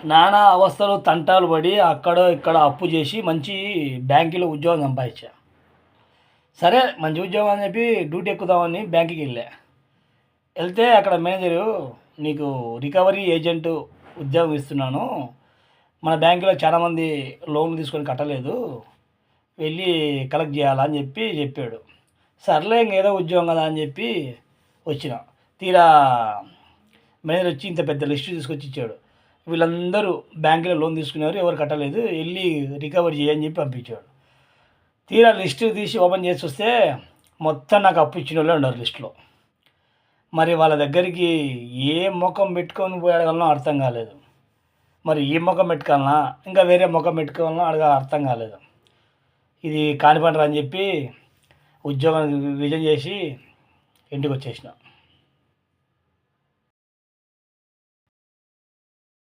నానా అవస్థలు తంటాలు పడి అక్కడ ఇక్కడ అప్పు చేసి మంచి బ్యాంకులో ఉద్యోగం సంపాదించా. సరే మంచి ఉద్యోగం అని చెప్పి డ్యూటీ ఎక్కుదామని బ్యాంకుకి వెళ్తే అక్కడ మేనేజరు, నీకు రికవరీ ఏజెంట్ ఉద్యోగం ఇస్తున్నాను, మన బ్యాంకులో చాలామంది లోన్లు తీసుకొని కట్టలేదు, వెళ్ళి కలెక్ట్ చేయాలని చెప్పాడు. సర్లే ఇంకేదో ఉద్యోగం కదా అని చెప్పి వచ్చిన. తీరా మేనేజర్ వచ్చి ఇంత పెద్ద లిస్టు తీసుకొచ్చి ఇచ్చాడు. వీళ్ళందరూ బ్యాంకులో లోన్ తీసుకునేవారు, ఎవరు కట్టలేదు, వెళ్ళి రికవరీ చేయని చెప్పి పంపించాడు. తీరా లిస్టు తీసి ఓపెన్ చేసి వస్తే మొత్తం నాకు అప్పు ఇచ్చిన వాళ్ళే ఉన్నారు లిస్టులో. మరి వాళ్ళ దగ్గరికి ఏ ముఖం పెట్టుకొని పోయి అడగాలనో అర్థం కాలేదు. మరి ఈ ముఖం పెట్టుకోవాలన్నా ఇంకా వేరే ముఖం పెట్టుకోవాలన్నా అర్థం కాలేదు. ఇది కాని పని రా అని చెప్పి ఉద్యోగాన్ని రిజైన్ చేసి ఇంటికి వచ్చేసిన.